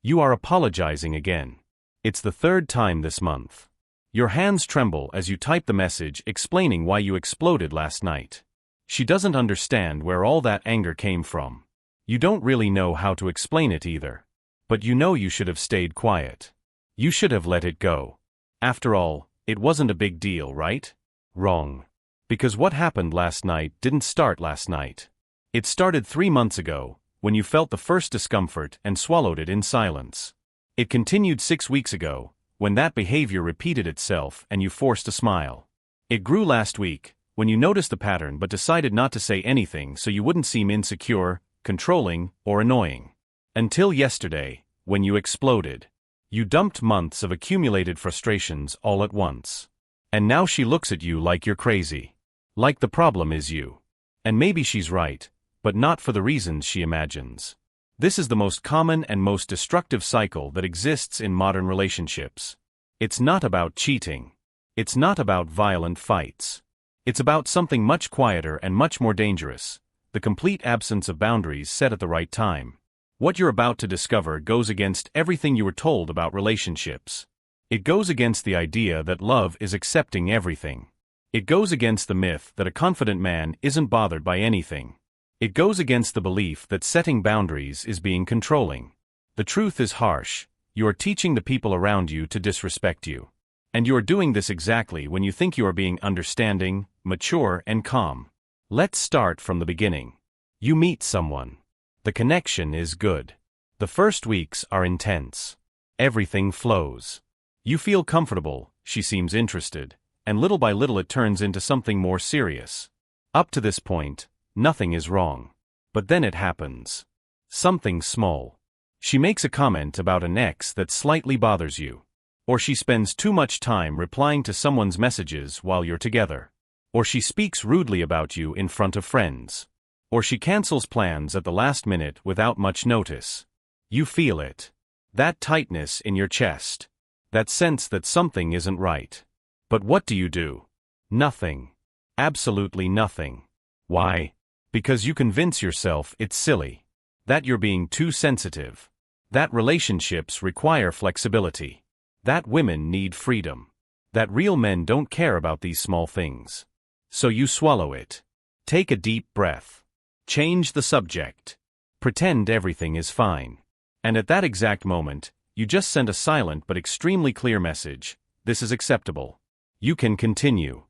You are apologizing again. It's the third time this month. Your hands tremble as you type the message explaining why you exploded last night. She doesn't understand where all that anger came from. You don't really know how to explain it either. But you know you should have stayed quiet. You should have let it go. After all, it wasn't a big deal, right? Wrong. Because what happened last night didn't start last night. It started 3 months ago, when you felt the first discomfort and swallowed it in silence. It continued 6 weeks ago, when that behavior repeated itself and you forced a smile. It grew last week, when you noticed the pattern but decided not to say anything so you wouldn't seem insecure, controlling, or annoying. Until yesterday, when you exploded. You dumped months of accumulated frustrations all at once. And now she looks at you like you're crazy. Like the problem is you. And maybe she's right, but not for the reasons she imagines. This is the most common and most destructive cycle that exists in modern relationships. It's not about cheating. It's not about violent fights. It's about something much quieter and much more dangerous, the complete absence of boundaries set at the right time. What you're about to discover goes against everything you were told about relationships. It goes against the idea that love is accepting everything. It goes against the myth that a confident man isn't bothered by anything. It goes against the belief that setting boundaries is being controlling. The truth is harsh. You are teaching the people around you to disrespect you. And you are doing this exactly when you think you are being understanding, mature, and calm. Let's start from the beginning. You meet someone. The connection is good. The first weeks are intense. Everything flows. You feel comfortable, she seems interested, and little by little it turns into something more serious. Up to this point, nothing is wrong. But then it happens. Something small. She makes a comment about an ex that slightly bothers you. Or she spends too much time replying to someone's messages while you're together. Or she speaks rudely about you in front of friends. Or she cancels plans at the last minute without much notice. You feel it. That tightness in your chest. That sense that something isn't right. But what do? Nothing. Absolutely nothing. Why? Because you convince yourself it's silly. That you're being too sensitive. That relationships require flexibility. That women need freedom. That real men don't care about these small things. So you swallow it. Take a deep breath. Change the subject. Pretend everything is fine. And at that exact moment, you just send a silent but extremely clear message. This is acceptable. You can continue.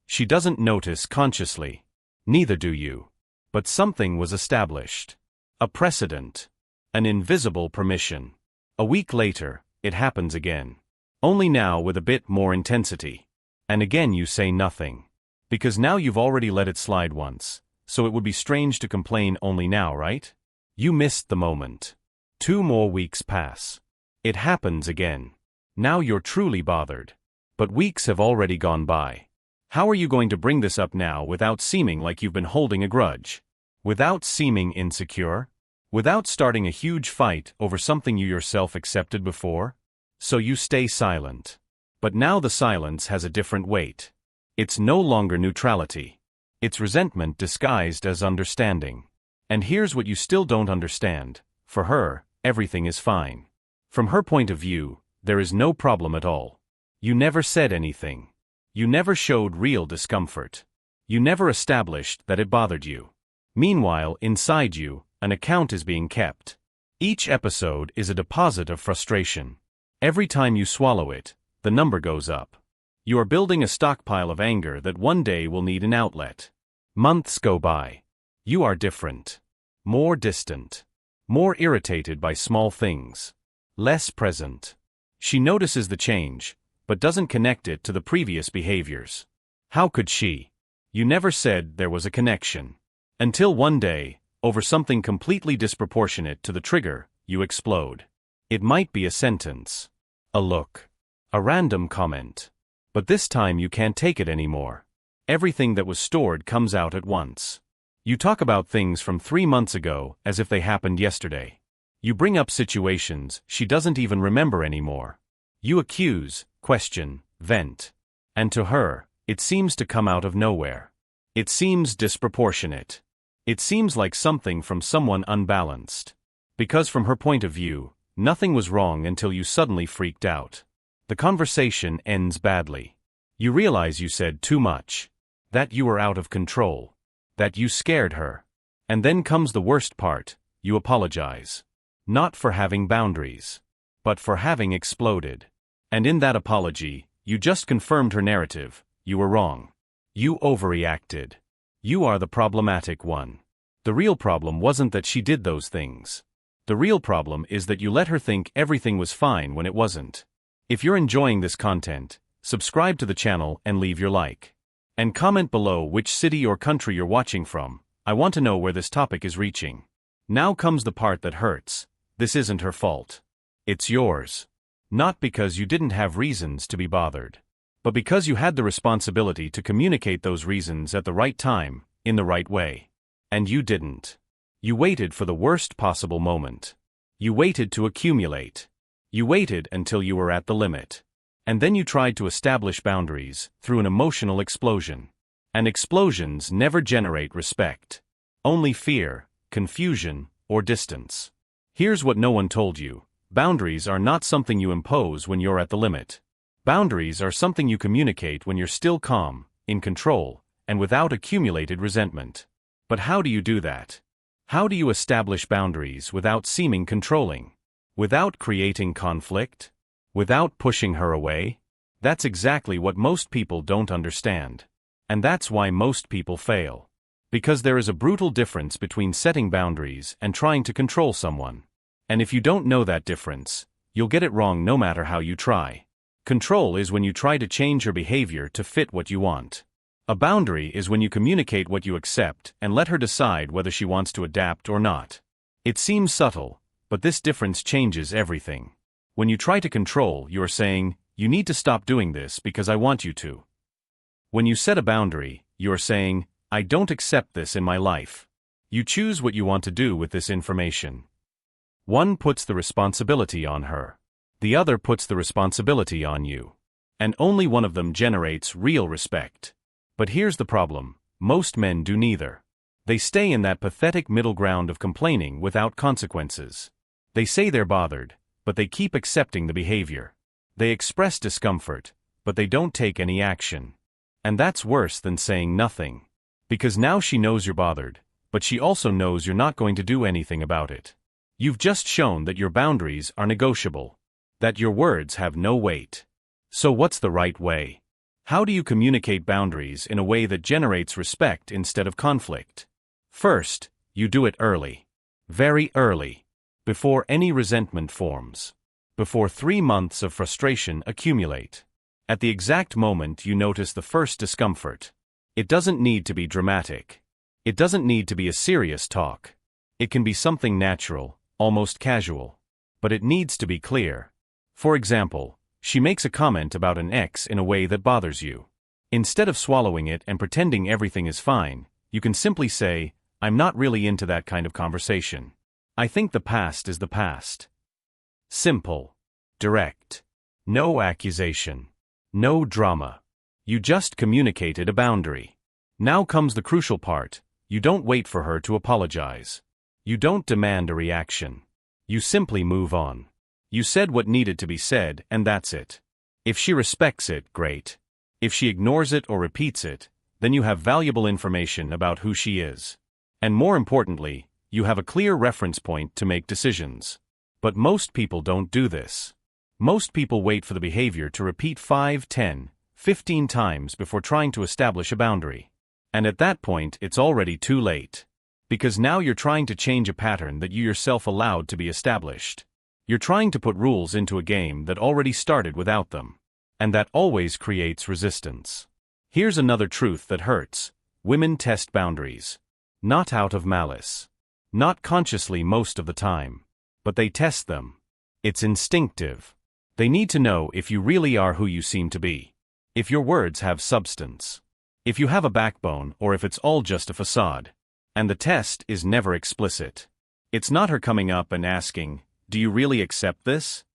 She doesn't notice consciously. Neither do you. But something was established. A precedent. An invisible permission. A week later, it happens again. Only now with a bit more intensity. And again you say nothing. Because now you've already let it slide once, so it would be strange to complain only now, right? You missed the moment. 2 more weeks pass. It happens again. Now you're truly bothered. But weeks have already gone by. How are you going to bring this up now without seeming like you've been holding a grudge? Without seeming insecure? Without starting a huge fight over something you yourself accepted before? So you stay silent. But now the silence has a different weight. It's no longer neutrality. It's resentment disguised as understanding. And here's what you still don't understand. For her, everything is fine. From her point of view, there is no problem at all. You never said anything. You never showed real discomfort. You never established that it bothered you. Meanwhile, inside you, an account is being kept. Each episode is a deposit of frustration. Every time you swallow it, the number goes up. You are building a stockpile of anger that one day will need an outlet. Months go by. You are different. More distant. More irritated by small things. Less present. She notices the change, but doesn't connect it to the previous behaviors. How could she? You never said there was a connection. Until one day, over something completely disproportionate to the trigger, you explode. It might be a sentence. A look. A random comment. But this time you can't take it anymore. Everything that was stored comes out at once. You talk about things from 3 months ago as if they happened yesterday. You bring up situations she doesn't even remember anymore. You accuse, question, vent. And to her, it seems to come out of nowhere. It seems disproportionate. It seems like something from someone unbalanced. Because from her point of view, Nothing was wrong until you suddenly freaked out. The conversation ends badly. You realize you said too much. That you were out of control. That you scared her. And then comes the worst part, you apologize. Not for having boundaries, but for having exploded. And in that apology, you just confirmed her narrative. You were wrong. You overreacted. You are the problematic one. The real problem wasn't that she did those things. The real problem is that you let her think everything was fine when it wasn't. If you're enjoying this content, subscribe to the channel and leave your like. And comment below which city or country you're watching from. I want to know where this topic is reaching. Now comes the part that hurts. This isn't her fault. It's yours. Not because you didn't have reasons to be bothered, but because you had the responsibility to communicate those reasons at the right time, in the right way. And you didn't. You waited for the worst possible moment. You waited to accumulate. You waited until you were at the limit. And then you tried to establish boundaries through an emotional explosion. And explosions never generate respect. Only fear, confusion, or distance. Here's what no one told you. Boundaries are not something you impose when you're at the limit. Boundaries are something you communicate when you're still calm, in control, and without accumulated resentment. But how do you do that? How do you establish boundaries without seeming controlling? Without creating conflict? Without pushing her away? That's exactly what most people don't understand. And that's why most people fail. Because there is a brutal difference between setting boundaries and trying to control someone. And if you don't know that difference, you'll get it wrong no matter how you try. Control is when you try to change her behavior to fit what you want. A boundary is when you communicate what you accept and let her decide whether she wants to adapt or not. It seems subtle, but this difference changes everything. When you try to control, you are saying, "You need to stop doing this because I want you to." When you set a boundary, you are saying, "I don't accept this in my life." You choose what you want to do with this information. One puts the responsibility on her. The other puts the responsibility on you. And only one of them generates real respect. But here's the problem, most men do neither. They stay in that pathetic middle ground of complaining without consequences. They say they're bothered, but they keep accepting the behavior. They express discomfort, but they don't take any action. And that's worse than saying nothing. Because now she knows you're bothered, but she also knows you're not going to do anything about it. You've just shown that your boundaries are negotiable. That your words have no weight. So what's the right way? How do you communicate boundaries in a way that generates respect instead of conflict? First, you do it early. Very early. Before any resentment forms. Before 3 months of frustration accumulate. At the exact moment you notice the first discomfort. It doesn't need to be dramatic. It doesn't need to be a serious talk. It can be something natural, almost casual. But it needs to be clear. For example, she makes a comment about an ex in a way that bothers you. Instead of swallowing it and pretending everything is fine, you can simply say, "I'm not really into that kind of conversation. I think the past is the past." Simple. Direct. No accusation. No drama. You just communicated a boundary. Now comes the crucial part. You don't wait for her to apologize. You don't demand a reaction. You simply move on. You said what needed to be said, and that's it. If she respects it, great. If she ignores it or repeats it, then you have valuable information about who she is. And more importantly, you have a clear reference point to make decisions. But most people don't do this. Most people wait for the behavior to repeat 5, 10, 15 times before trying to establish a boundary. And at that point, it's already too late. Because now you're trying to change a pattern that you yourself allowed to be established. You're trying to put rules into a game that already started without them. And that always creates resistance. Here's another truth that hurts. Women test boundaries. Not out of malice. Not consciously most of the time. But they test them. It's instinctive. They need to know if you really are who you seem to be. If your words have substance. If you have a backbone or if it's all just a facade. And the test is never explicit. It's not her coming up and asking, "Do you really accept this?"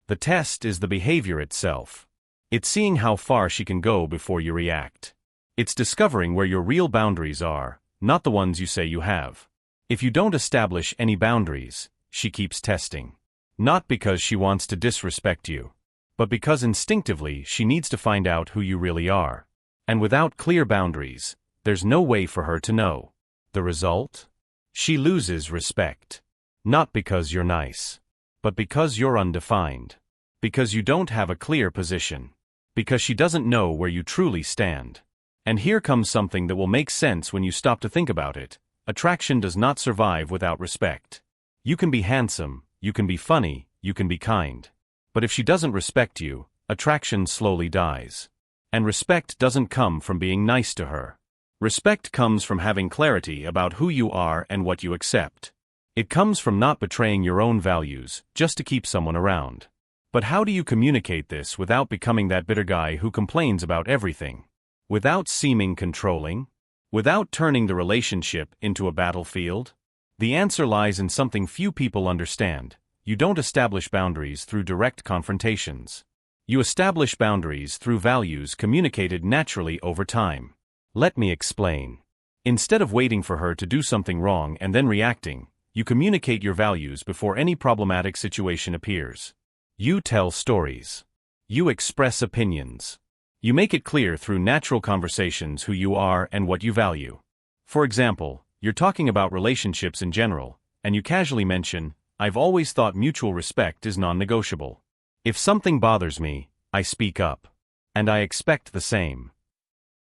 The test is the behavior itself. It's seeing how far she can go before you react. It's discovering where your real boundaries are, not the ones you say you have. If you don't establish any boundaries, she keeps testing. Not because she wants to disrespect you, but because instinctively she needs to find out who you really are. And without clear boundaries, there's no way for her to know. The result? She loses respect. Not because you're nice, but because you're undefined. Because you don't have a clear position. Because she doesn't know where you truly stand. And here comes something that will make sense when you stop to think about it. Attraction does not survive without respect. You can be handsome, you can be funny, you can be kind. But if she doesn't respect you, attraction slowly dies. And respect doesn't come from being nice to her. Respect comes from having clarity about who you are and what you accept. It comes from not betraying your own values just to keep someone around. But how do you communicate this without becoming that bitter guy who complains about everything? Without seeming controlling? Without turning the relationship into a battlefield? The answer lies in something few people understand. You don't establish boundaries through direct confrontations. You establish boundaries through values communicated naturally over time. Let me explain. Instead of waiting for her to do something wrong and then reacting, you communicate your values before any problematic situation appears. You tell stories. You express opinions. You make it clear through natural conversations who you are and what you value. For example, you're talking about relationships in general, and you casually mention, "I've always thought mutual respect is non-negotiable. If something bothers me, I speak up. And I expect the same."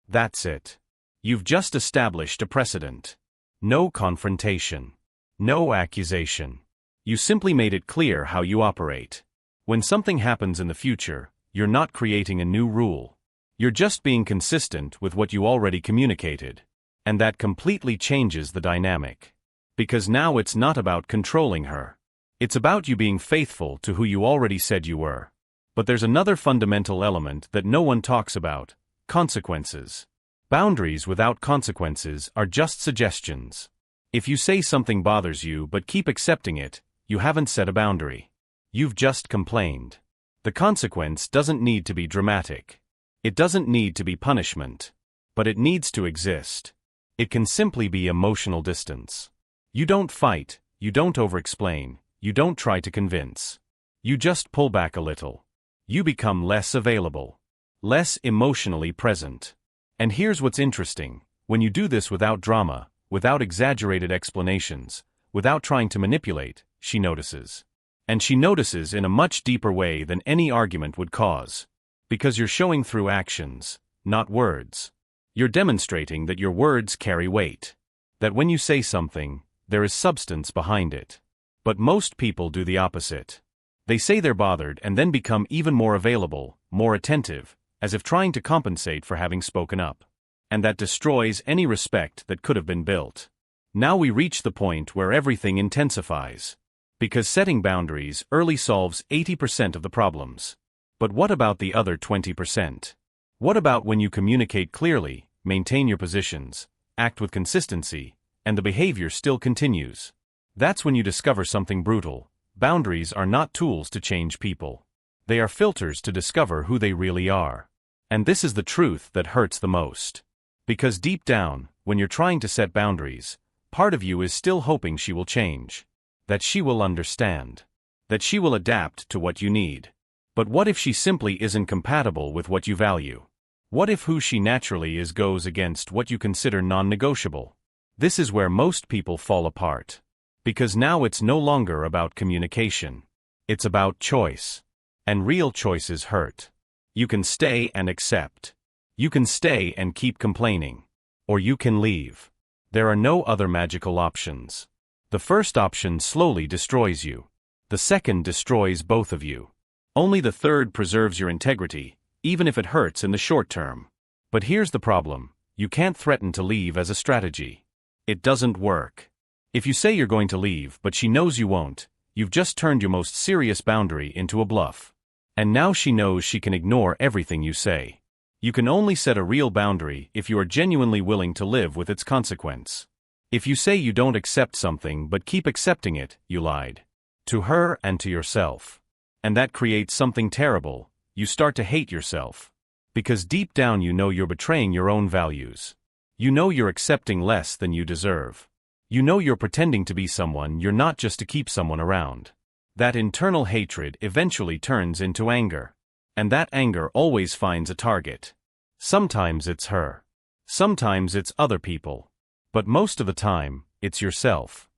That's it. You've just established a precedent. No confrontation. No accusation. You simply made it clear how you operate. When something happens in the future, you're not creating a new rule. You're just being consistent with what you already communicated. And that completely changes the dynamic. Because now it's not about controlling her. It's about you being faithful to who you already said you were. But there's another fundamental element that no one talks about: consequences. Boundaries without consequences are just suggestions. If you say something bothers you but keep accepting it, you haven't set a boundary. You've just complained. The consequence doesn't need to be dramatic. It doesn't need to be punishment. But it needs to exist. It can simply be emotional distance. You don't fight, you don't over-explain, you don't try to convince. You just pull back a little. You become less available. Less emotionally present. And here's what's interesting: when you do this without drama, without exaggerated explanations, without trying to manipulate, she notices. And she notices in a much deeper way than any argument would cause. Because you're showing through actions, not words. You're demonstrating that your words carry weight. That when you say something, there is substance behind it. But most people do the opposite. They say they're bothered and then become even more available, more attentive, as if trying to compensate for having spoken up. And that destroys any respect that could have been built. Now we reach the point where everything intensifies. Because setting boundaries early solves 80% of the problems. But what about the other 20%? What about when you communicate clearly, maintain your positions, act with consistency, and the behavior still continues? That's when you discover something brutal. Boundaries are not tools to change people. They are filters to discover who they really are. And this is the truth that hurts the most. Because deep down, when you're trying to set boundaries, part of you is still hoping she will change. That she will understand. That she will adapt to what you need. But what if she simply isn't compatible with what you value? What if who she naturally is goes against what you consider non-negotiable? This is where most people fall apart. Because now it's no longer about communication. It's about choice. And real choices hurt. You can stay and accept. You can stay and keep complaining. Or you can leave. There are no other magical options. The first option slowly destroys you. The second destroys both of you. Only the third preserves your integrity, even if it hurts in the short term. But here's the problem: you can't threaten to leave as a strategy. It doesn't work. If you say you're going to leave but she knows you won't, you've just turned your most serious boundary into a bluff. And now she knows she can ignore everything you say. You can only set a real boundary if you are genuinely willing to live with its consequence. If you say you don't accept something but keep accepting it, you lied. To her and to yourself. And that creates something terrible: you start to hate yourself. Because deep down you know you're betraying your own values. You know you're accepting less than you deserve. You know you're pretending to be someone you're not just to keep someone around. That internal hatred eventually turns into anger. And that anger always finds a target. Sometimes it's her. Sometimes it's other people. But most of the time, it's yourself.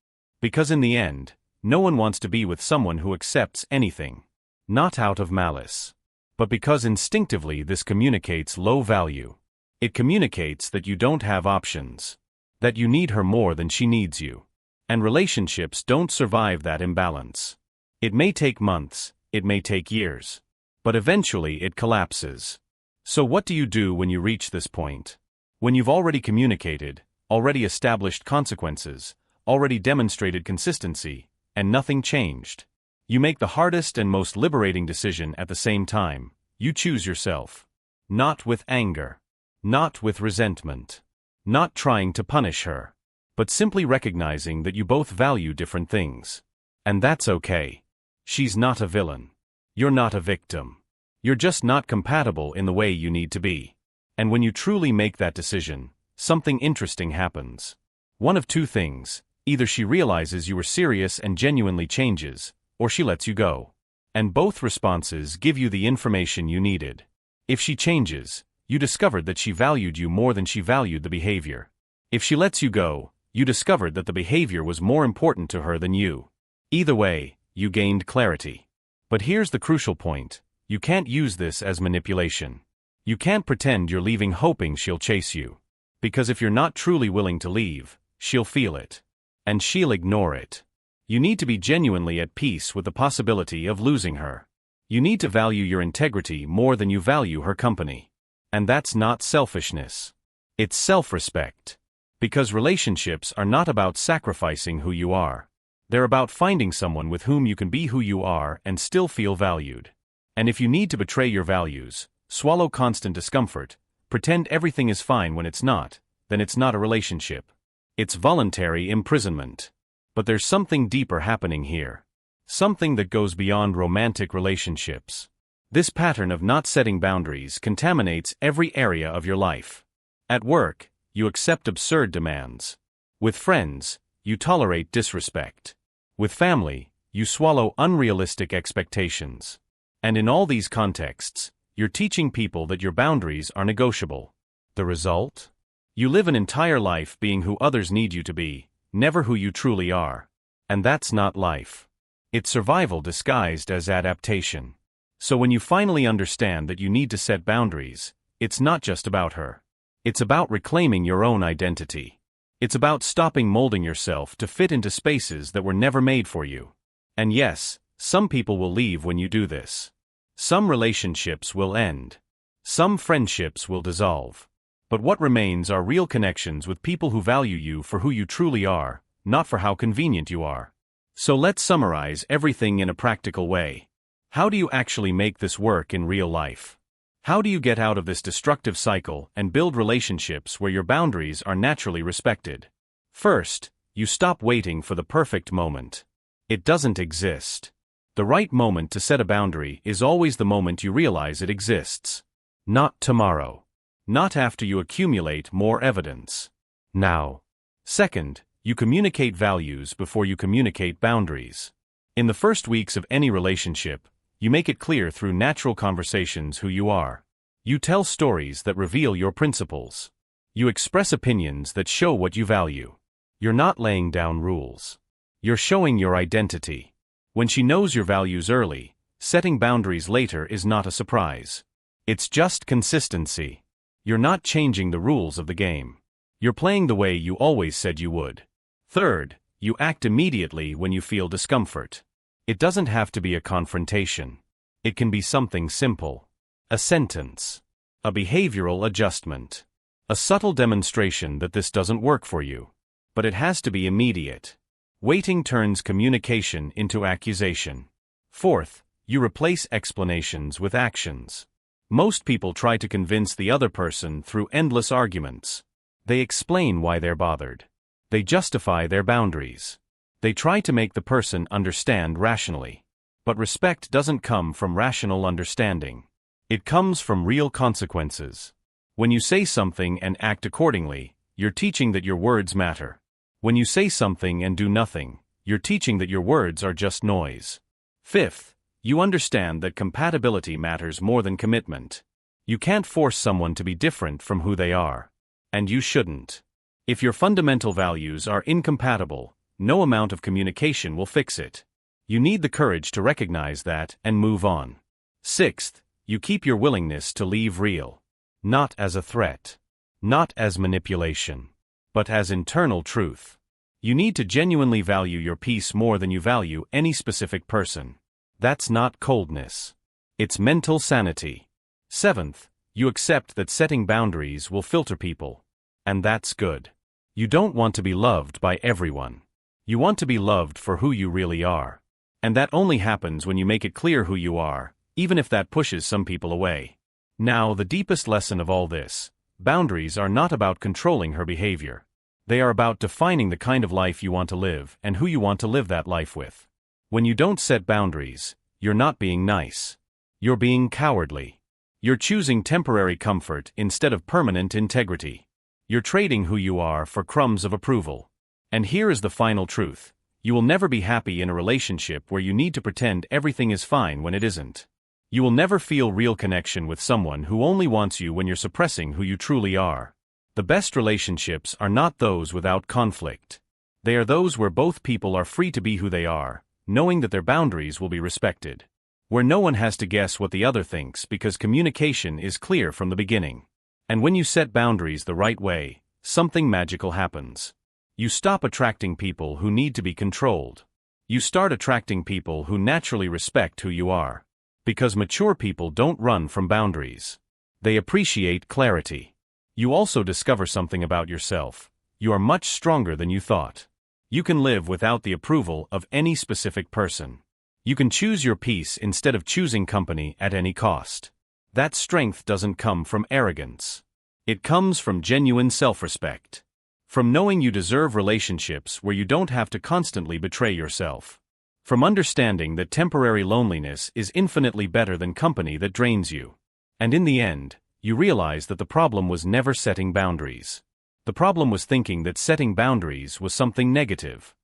Because in the end, no one wants to be with someone who accepts anything. Not out of malice. But because instinctively this communicates low value. It communicates that you don't have options. That you need her more than she needs you. And relationships don't survive that imbalance. It may take months, it may take years. But eventually it collapses. So what do you do when you reach this point? When you've already communicated, already established consequences, already demonstrated consistency, and nothing changed. You make the hardest and most liberating decision at the same time. You choose yourself. Not with anger. Not with resentment. Not trying to punish her. But simply recognizing that you both value different things. And that's okay. She's not a villain. You're not a victim. You're just not compatible in the way you need to be. And when you truly make that decision, something interesting happens. One of two things: either she realizes you were serious and genuinely changes, or she lets you go. And both responses give you the information you needed. If she changes, you discovered that she valued you more than she valued the behavior. If she lets you go, you discovered that the behavior was more important to her than you. Either way, you gained clarity. But here's the crucial point: you can't use this as manipulation. You can't pretend you're leaving hoping she'll chase you. Because if you're not truly willing to leave, she'll feel it. And she'll ignore it. You need to be genuinely at peace with the possibility of losing her. You need to value your integrity more than you value her company. And that's not selfishness. It's self-respect. Because relationships are not about sacrificing who you are. They're about finding someone with whom you can be who you are and still feel valued. And if you need to betray your values, swallow constant discomfort, pretend everything is fine when it's not, then it's not a relationship. It's voluntary imprisonment. But there's something deeper happening here. Something that goes beyond romantic relationships. This pattern of not setting boundaries contaminates every area of your life. At work, you accept absurd demands. With friends, you tolerate disrespect. With family, you swallow unrealistic expectations. And in all these contexts, you're teaching people that your boundaries are negotiable. The result? You live an entire life being who others need you to be, never who you truly are. And that's not life. It's survival disguised as adaptation. So when you finally understand that you need to set boundaries, it's not just about her. It's about reclaiming your own identity. It's about stopping molding yourself to fit into spaces that were never made for you. And yes, some people will leave when you do this. Some relationships will end. Some friendships will dissolve. But what remains are real connections with people who value you for who you truly are, not for how convenient you are. So let's summarize everything in a practical way. How do you actually make this work in real life? How do you get out of this destructive cycle and build relationships where your boundaries are naturally respected? First, you stop waiting for the perfect moment. It doesn't exist. The right moment to set a boundary is always the moment you realize it exists. Not tomorrow. Not after you accumulate more evidence. Now. Second, you communicate values before you communicate boundaries. In the first weeks of any relationship, you make it clear through natural conversations who you are. You tell stories that reveal your principles. You express opinions that show what you value. You're not laying down rules. You're showing your identity. When she knows your values early, setting boundaries later is not a surprise. It's just consistency. You're not changing the rules of the game. You're playing the way you always said you would. Third, you act immediately when you feel discomfort. It doesn't have to be a confrontation. It can be something simple. A sentence. A behavioral adjustment. A subtle demonstration that this doesn't work for you. But it has to be immediate. Waiting turns communication into accusation. Fourth, you replace explanations with actions. Most people try to convince the other person through endless arguments. They explain why they're bothered. They justify their boundaries. They try to make the person understand rationally. But respect doesn't come from rational understanding. It comes from real consequences. When you say something and act accordingly, you're teaching that your words matter. When you say something and do nothing, you're teaching that your words are just noise. Fifth, you understand that compatibility matters more than commitment. You can't force someone to be different from who they are. And you shouldn't. If your fundamental values are incompatible, no amount of communication will fix it. You need the courage to recognize that and move on. Sixth, you keep your willingness to leave real. Not as a threat. Not as manipulation. But as internal truth. You need to genuinely value your peace more than you value any specific person. That's not coldness. It's mental sanity. Seventh, you accept that setting boundaries will filter people. And that's good. You don't want to be loved by everyone. You want to be loved for who you really are. And that only happens when you make it clear who you are, even if that pushes some people away. Now, the deepest lesson of all this: boundaries are not about controlling her behavior. They are about defining the kind of life you want to live and who you want to live that life with. When you don't set boundaries, you're not being nice. You're being cowardly. You're choosing temporary comfort instead of permanent integrity. You're trading who you are for crumbs of approval. And here is the final truth: you will never be happy in a relationship where you need to pretend everything is fine when it isn't. You will never feel real connection with someone who only wants you when you're suppressing who you truly are. The best relationships are not those without conflict. They are those where both people are free to be who they are, knowing that their boundaries will be respected. Where no one has to guess what the other thinks because communication is clear from the beginning. And when you set boundaries the right way, something magical happens. You stop attracting people who need to be controlled. You start attracting people who naturally respect who you are. Because mature people don't run from boundaries. They appreciate clarity. You also discover something about yourself. You are much stronger than you thought. You can live without the approval of any specific person. You can choose your peace instead of choosing company at any cost. That strength doesn't come from arrogance. It comes from genuine self-respect. From knowing you deserve relationships where you don't have to constantly betray yourself. From understanding that temporary loneliness is infinitely better than company that drains you. And in the end, you realize that the problem was never setting boundaries. The problem was thinking that setting boundaries was something negative.